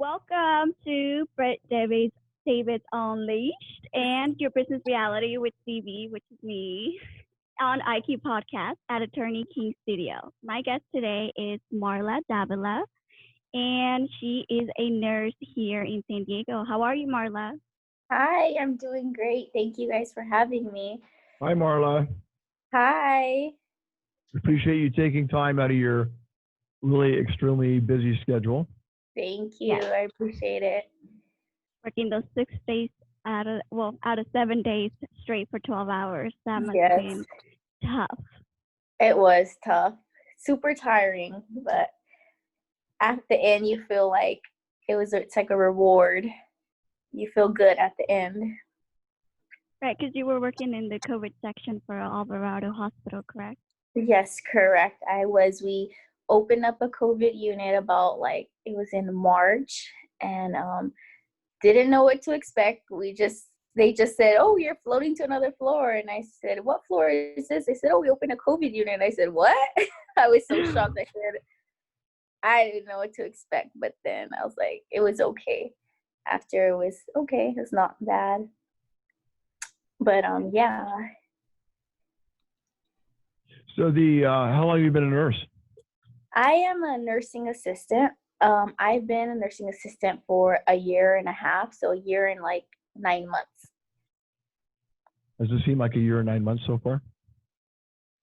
Welcome to Brett David's UnLeashed and Your Business Reality with CB, which is me, on IQ Podcast at Attorney King Studio. My guest today is Marla Davila, and she is a nurse here in San Diego. How are you, Marla? Hi, I'm doing great. Thank you guys for having me. Hi, Marla. Hi. Appreciate you taking time out of your really extremely busy schedule. Thank you. Yes. I appreciate it. Working those 6 days out of 7 days straight for 12 hours. That must have Yes, been tough. it was tough, super tiring, but at the end, you feel like it's like a reward. You feel good at the end. Right, because you were working in the COVID section for Alvarado Hospital, correct? Yes, correct. We opened up a COVID unit about it was in March, and didn't know what to expect. They just said, "Oh, you're floating to another floor," and I said, "What floor is this?" They said, "Oh, we opened a COVID unit." And I said, "What?" I was so shocked. I didn't know what to expect, but then I was like, it was okay. After it was okay, it's not bad. But yeah, So how long have you been a nurse? I am a nursing assistant. I've been a nursing assistant for a year and a half, so a year and 9 months. Does it seem like a year and 9 months so far?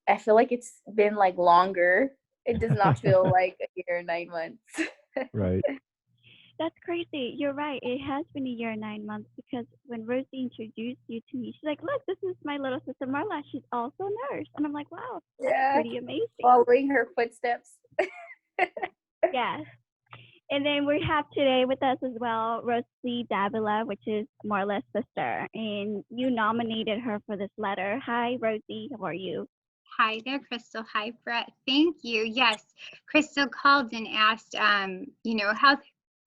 I feel like it's been longer. It does not feel like a year and 9 months. Right. That's crazy. You're right. It has been a year and 9 months because when Rosie introduced you to me, she's like, "Look, this is my little sister Marla. She's also a nurse." And I'm like, "Wow, that's Yeah, pretty amazing." following her footsteps. Yes. And then we have today with us as well Rosalie Davila, which is Marla's sister. And you nominated her for this letter. Hi, Rosie. How are you? Hi there, Crystal. Hi, Brett. Thank you. Yes, Crystal called and asked,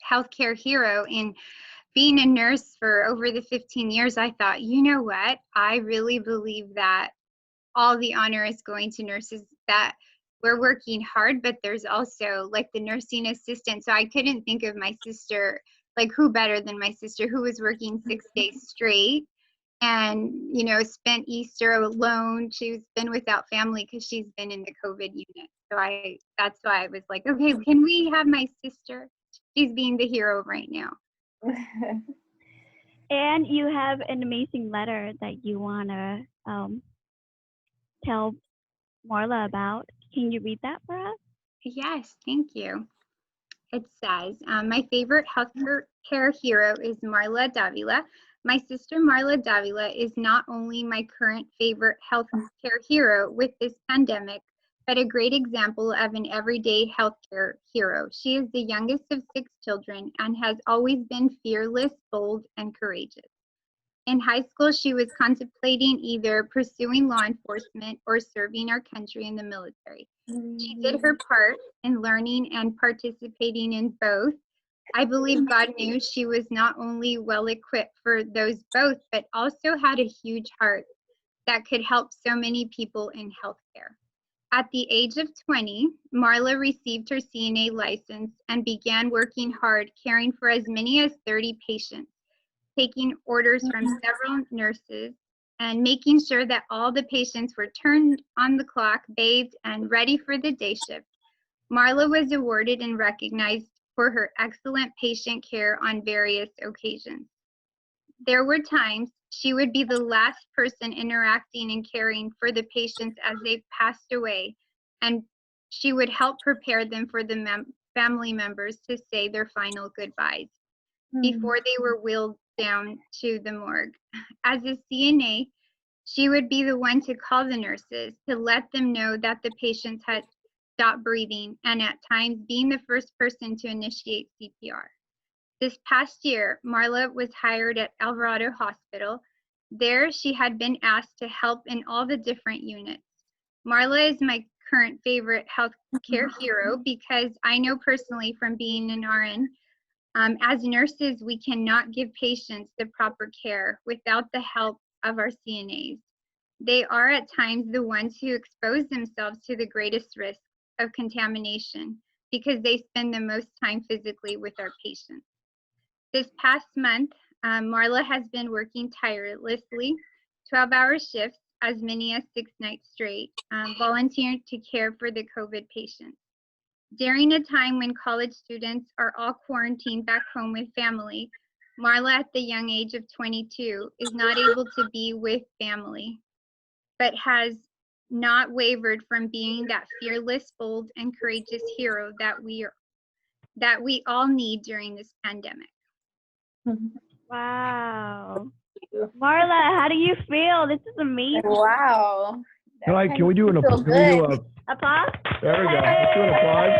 healthcare hero. And being a nurse for over the 15 years, I thought, you know what? I really believe that all the honor is going to nurses, that we're working hard, but there's also like the nursing assistant. So I couldn't think of my sister, like who better than my sister who was working 6 days straight and spent Easter alone. She's been without family because she's been in the COVID unit. So that's why I was like, okay, can we have my sister? She's being the hero right now. And you have an amazing letter that you want to tell Marla about. Can you read that for us? Yes, thank you. It says, my favorite healthcare hero is Marla Davila. My sister Marla Davila is not only my current favorite healthcare hero with this pandemic, but a great example of an everyday healthcare hero. She is the youngest of 6 children and has always been fearless, bold, and courageous. In high school, she was contemplating either pursuing law enforcement or serving our country in the military. She did her part in learning and participating in both. I believe God knew she was not only well equipped for those both, but also had a huge heart that could help so many people in healthcare. At the age of 20, Marla received her CNA license and began working hard, caring for as many as 30 patients, taking orders from several nurses, and making sure that all the patients were turned on the clock, bathed, and ready for the day shift. Marla was awarded and recognized for her excellent patient care on various occasions. There were times she would be the last person interacting and caring for the patients as they passed away, and she would help prepare them for the family members to say their final goodbyes before they were wheeled down to the morgue. As a CNA, she would be the one to call the nurses to let them know that the patients had stopped breathing, and at times being the first person to initiate CPR. This past year, Marla was hired at Alvarado Hospital. There, she had been asked to help in all the different units. Marla is my current favorite healthcare hero because I know personally from being an RN, as nurses, we cannot give patients the proper care without the help of our CNAs. They are at times the ones who expose themselves to the greatest risk of contamination because they spend the most time physically with our patients. This past month, Marla has been working tirelessly, 12-hour shifts, as many as 6 nights straight, volunteering to care for the COVID patients. During a time when college students are all quarantined back home with family, Marla, at the young age of 22, is not able to be with family, but has not wavered from being that fearless, bold, and courageous hero that we all need during this pandemic. Wow. Marla, how do you feel? This is amazing. Wow. Can we do an feel Applause? there we go. Let's do an applause.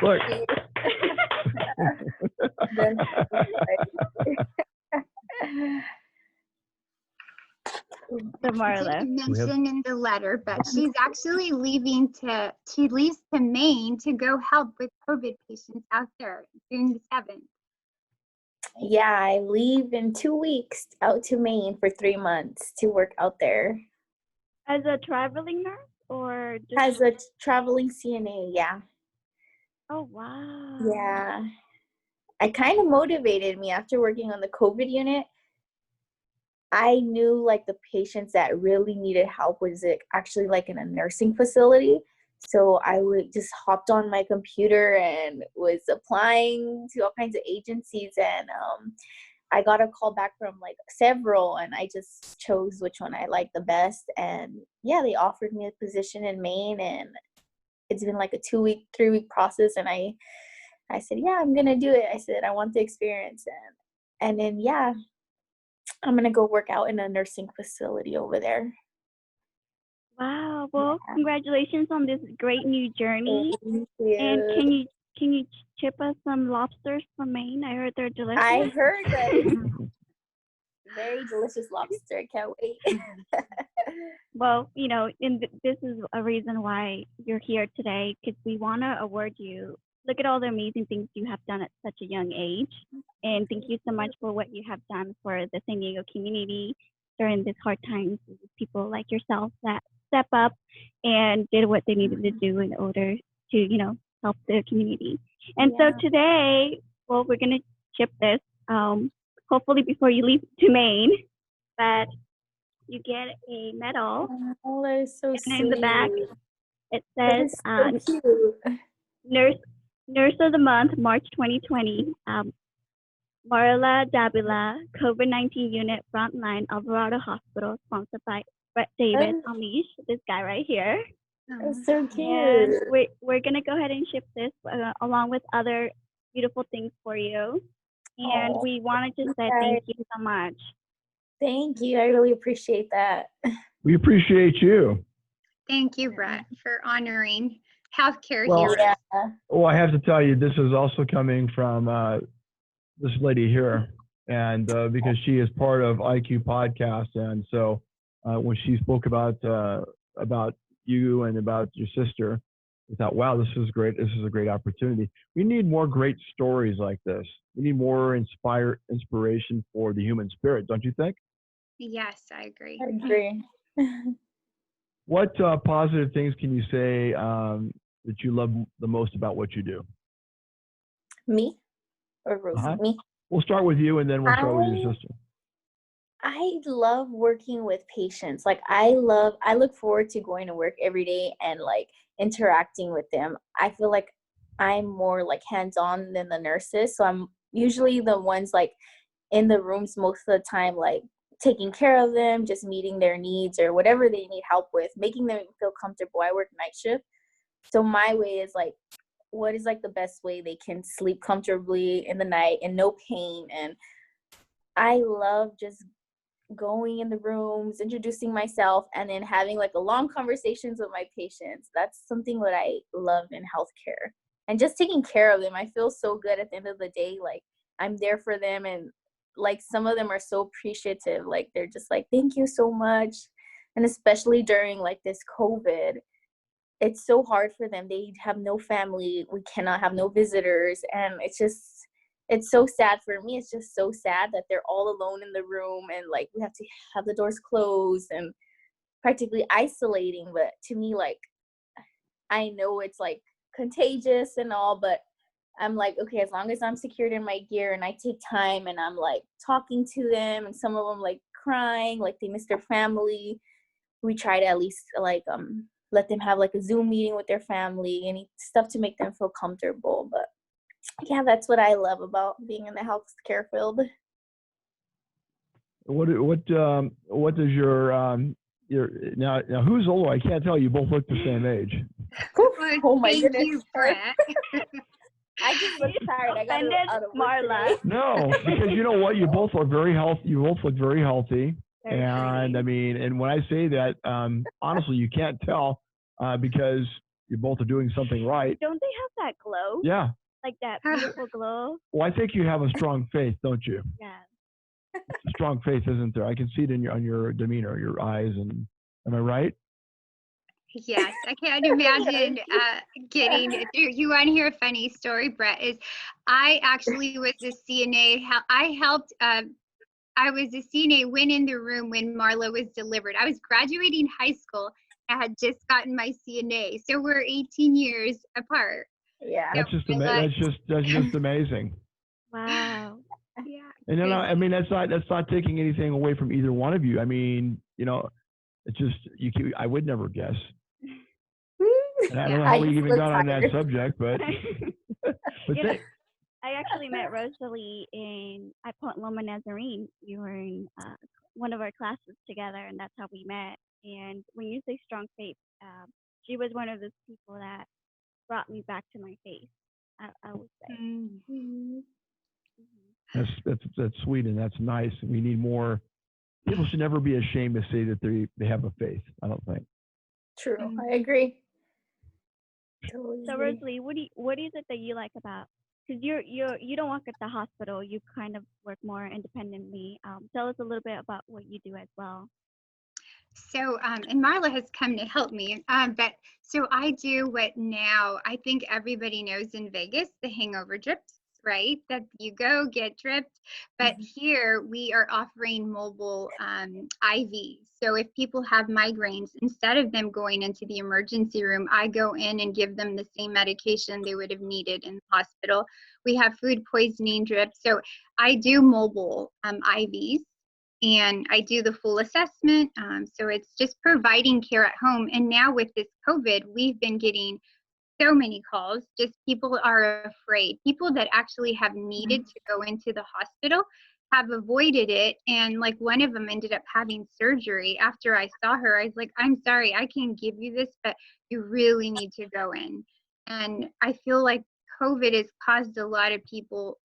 Look. So Marla. Didn't mention in the letter, but she's actually she leaves to Maine to go help with COVID patients out there June the 7th. Yeah, I leave in 2 weeks out to Maine for 3 months to work out there. As a traveling nurse or just As a traveling CNA, yeah. Oh wow. Yeah. It kind of motivated me after working on the COVID unit. I knew like the patients that really needed help was actually like in a nursing facility. So I would just hopped on my computer and was applying to all kinds of agencies, and I got a call back from like several, and I just chose which one I liked the best. And yeah, they offered me a position in Maine, and it's been like a 2-week, 3-week process. And I said, yeah, I'm gonna do it. I said I want the experience, and then yeah, I'm gonna go work out in a nursing facility over there. Wow. Well, congratulations on this great new journey. Thank you. And can you chip us some lobsters from Maine? I heard they're delicious. I heard that it's very delicious lobster. I can't wait. Well, you know, this is a reason why you're here today, because we want to award you. Look at all the amazing things you have done at such a young age. And thank you so much for what you have done for the San Diego community during this hard times. People like yourself that step up and did what they needed to do in order to, you know, help the community. And so today, well, we're going to chip this, hopefully before you leave to Maine, that you get a medal. Oh, that is so sweet. And in the back, it says so cute. Nurse of the Month, March 2020. Marla Davila, COVID-19 Unit Frontline, Alvarado Hospital, sponsored by Brett Davis, UnLeashed, this guy right here. That's so cute. And we're going to go ahead and ship this along with other beautiful things for you. And we wanted to say thank you so much. Thank you. I really appreciate that. We appreciate you. Thank you, Brett, for honoring healthcare Well, heroes. Oh, I have to tell you, this is also coming from this lady here, and because she is part of IQ Podcast, and so when she spoke about you and about your sister, I thought, wow, this is great. This is a great opportunity. We need more great stories like this. We need more inspiration for the human spirit, don't you think? Yes, I agree. I agree. What positive things can you say that you love the most about what you do? Me or Rosie? Me. We'll start with you, and then we'll start with your sister. I love working with patients. Like I look forward to going to work every day and like interacting with them. I feel like I'm more like hands-on than the nurses. So I'm usually the ones like in the rooms most of the time, like taking care of them, just meeting their needs or whatever they need help with, making them feel comfortable. I work night shift. So my way is like, what is like the best way they can sleep comfortably in the night and no pain. And I love just going in the rooms, introducing myself, and then having like a long conversations with my patients. That's something that I love in healthcare, and just taking care of them. I feel so good at the end of the day. Like I'm there for them, and like some of them are so appreciative. Like they're just like, thank you so much. And especially during like this COVID, it's so hard for them. They have no family. We cannot have no visitors. And it's so sad for me. It's just so sad that they're all alone in the room, and like we have to have the doors closed and practically isolating. But to me, like, I know it's like contagious and all, but I'm like, okay, as long as I'm secured in my gear and I take time and I'm like talking to them, and some of them like crying, like they miss their family. We try to at least like let them have like a Zoom meeting with their family, any stuff to make them feel comfortable. But yeah, that's what I love about being in the healthcare field. What does your now who's older? I can't tell. You both look the same age. Well, Oh my thank goodness. you, Brett. I just look tired. I got Offended out of work Marla. today. No, because you know what? You both look very healthy. You both look very healthy. Very And pretty. I mean, and when I say that, honestly, you can't tell because you both are doing something right. Don't they have that glow? Yeah. Like that beautiful glow? Well, I think you have a strong faith, don't you? Yeah. It's a strong faith, isn't there? I can see it in on your demeanor, your eyes, and am I right? Yes, I can't imagine getting through. You want to hear a funny story, Brett? Is I actually was a CNA. I helped. I was a CNA, went in the room when Marla was delivered. I was graduating high school. I had just gotten my CNA, so we're 18 years apart. Yeah. That's just amazing. Wow. Yeah. And you know, I mean, that's not taking anything away from either one of you. I mean, you know, it's just I would never guess. And I don't know how we even got on that subject, but I actually met Rosalie at Point Loma Nazarene. You were in one of our classes together, and that's how we met. And when you say strong faith, she was one of those people that brought me back to my faith, I would say. Mm-hmm. That's sweet and that's nice. We need more. People should never be ashamed to say that they have a faith. I don't think. True. I agree. Totally. So Rosalie, what is it that you like about? Because you don't work at the hospital. You kind of work more independently. Tell us a little bit about what you do as well. So, and Marla has come to help me. But so I do what now I think everybody knows in Vegas, the hangover drips, right? That you go get dripped. But here we are offering mobile IVs. So if people have migraines, instead of them going into the emergency room, I go in and give them the same medication they would have needed in the hospital. We have food poisoning drips. So I do mobile IVs. And I do the full assessment. So it's just providing care at home. And now with this COVID, we've been getting so many calls. Just people are afraid. People that actually have needed to go into the hospital have avoided it. And like one of them ended up having surgery. After I saw her, I was like, I'm sorry, I can give you this, but you really need to go in. And I feel like COVID has caused a lot of people,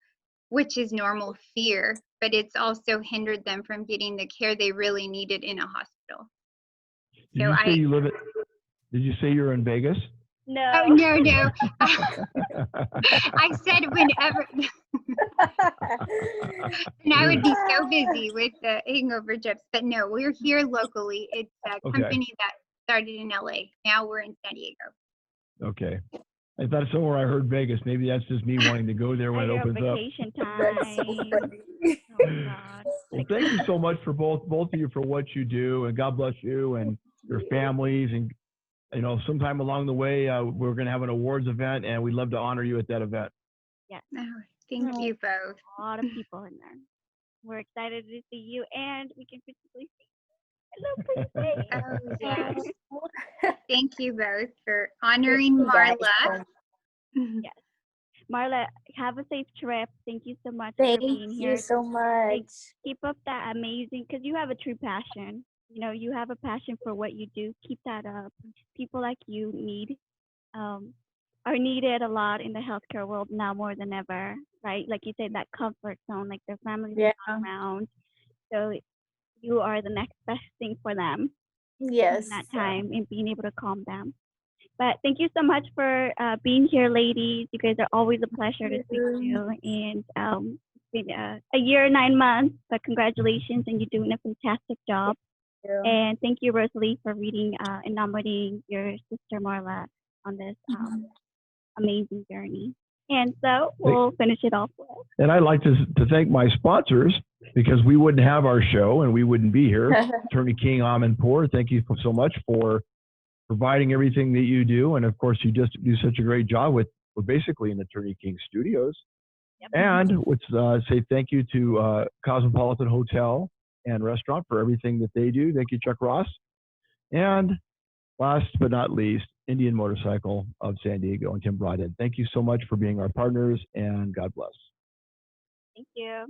which is normal, fear, but it's also hindered them from getting the care they really needed in a hospital. Did you say you're in Vegas? No. Oh, no. I said whenever. And I would be so busy with the hangover drips, but no, we're here locally. It's a company that started in LA. Now we're in San Diego. Okay. I thought somewhere I heard Vegas. Maybe that's just me wanting to go there when it opens vacation up. Time. Oh my God. Well, thank you so much for both of you for what you do, and God bless you and your families. And you know, sometime along the way, we're going to have an awards event, and we'd love to honor you at that event. Yes. Oh, thank you both. A lot of people in there. We're excited to see you, and we can physically see you. Hello, oh, yes. Thank you both for honoring Marla. Yes. Marla, have a safe trip. Thank you so much for being here. Thank you so much. Keep up that amazing, because you have a true passion. You know, you have a passion for what you do. Keep that up. People like you are needed a lot in the healthcare world now more than ever, right? Like you said, that comfort zone, like their families are not around. So you are the next best thing for them. Yes. In that time and being able to calm them. But thank you so much for being here, ladies. You guys are always a pleasure to speak to. And it's been a year and 9 months, but congratulations, and you're doing a fantastic job. And thank you, Rosalie, for reading and nominating your sister Marla on this amazing journey. And so we'll finish it off with. And I'd like to thank my sponsors, because we wouldn't have our show and we wouldn't be here. Attorney King Amanpour, thank you so much for providing everything that you do. And of course, you just do such a great job with we're basically in Attorney King Studios. Yep. And let's say thank you to Cosmopolitan Hotel and Restaurant for everything that they do. Thank you, Chuck Ross. And last but not least, Indian Motorcycle of San Diego and Tim Bryden. Thank you so much for being our partners, and God bless. Thank you.